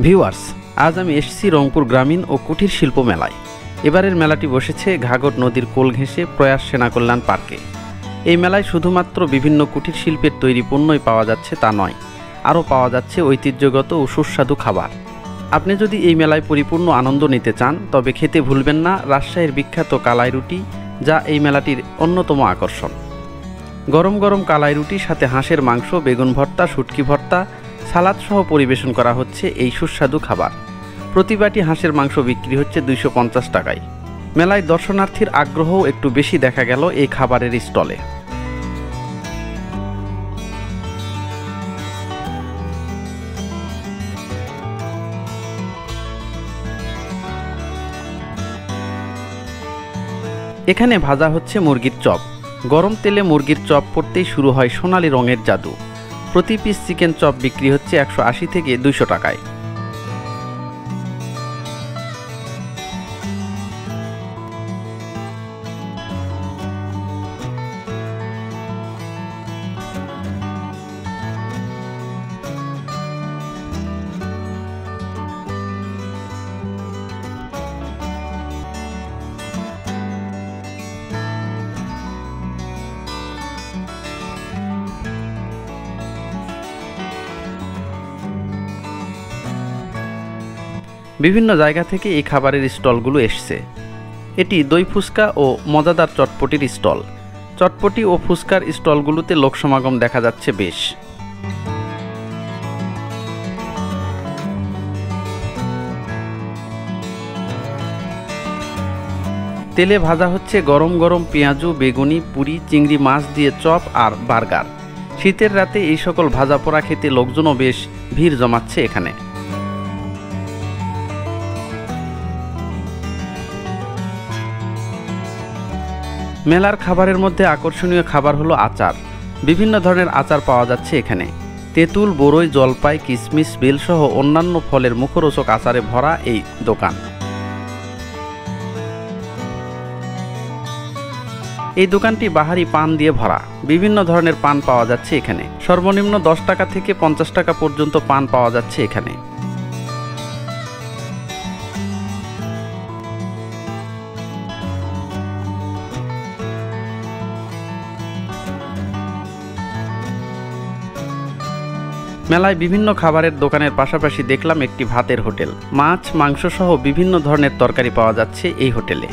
Viewers, আজ আমি এসেছি রংপুর গ্রামীণ ও কুটির শিল্প মেলায়। এবারের মেলাটি বসেছে ঘাঘর নদীর কোল ঘেঁষে প্রয়াস সেনা কল্যাণ পার্কে। এই মেলায় শুধুমাত্র বিভিন্ন কুটির শিল্পের তৈরি পণ্যই পাওয়া যাচ্ছে তা নয়, আরও পাওয়া যাচ্ছে ঐতিহ্যগত ও সুস্বাদু খাবার। আপনি যদি এই মেলায় পরিপূর্ণ আনন্দ নিতে চান তবে খেতে ভুলবেন না রাজশাহীর বিখ্যাত কালাই রুটি, যা এই মেলাটির অন্যতম আকর্ষণ। গরম গরম কালাই রুটির সাথে হাঁসের মাংস, বেগুন ভর্তা, শুটকি ভর্তা, সালাদ সহ পরিবেশন করা হচ্ছে এই সুস্বাদু খাবার। প্রতি বাটি হাঁসের মাংস বিক্রি হচ্ছে 250 টাকায়। মেলায় দর্শনার্থীর আগ্রহও একটু বেশি দেখা গেল এই খাবারের স্টলে। এখানে ভাজা হচ্ছে মুরগির চপ। গরম তেলে মুরগির চপ পড়তেই শুরু হয় সোনালি রঙের জাদু। প্রতি পিস চিকেন চপ বিক্রি হচ্ছে 180 থেকে 200 টাকায়। বিভিন্ন জায়গা থেকে এই খাবারের স্টলগুলো এসছে। এটি দই ফুচকা ও মজাদার চটপটির স্টল। চটপটি ও ফুচকার স্টলগুলোতে লোক সমাগম দেখা যাচ্ছে বেশ। তেলে ভাজা হচ্ছে গরম গরম পেঁয়াজু, বেগুনি, পুরি, চিংড়ি মাছ দিয়ে চপ আর বার্গার। শীতের রাতে এই সকল ভাজা পোড়া খেতে লোকজনও বেশ ভিড় জমাচ্ছে এখানে। মেলার খাবারের মধ্যে আকর্ষণীয় খাবার হলো আচার। বিভিন্ন ধরনের আচার পাওয়া যাচ্ছে এখানে। তেঁতুল, বরই, জলপাই, কিশমিশ, বেল সহ অন্যান্য ফলের মুখরোচক আচারে ভরা এই দোকান। এই দোকানটি বাহারি পান দিয়ে ভরা। বিভিন্ন ধরনের পান পাওয়া যাচ্ছে এখানে। সর্বনিম্ন 10 টাকা থেকে 50 টাকা পর্যন্ত পান পাওয়া যাচ্ছে এখানে। মেলায় বিভিন্ন খাবারের দোকানের পাশাপাশি দেখলাম একটি ভাতের হোটেল। মাছ, মাংস সহ বিভিন্ন ধরনের তরকারি পাওয়া যাচ্ছে এই হোটেলে।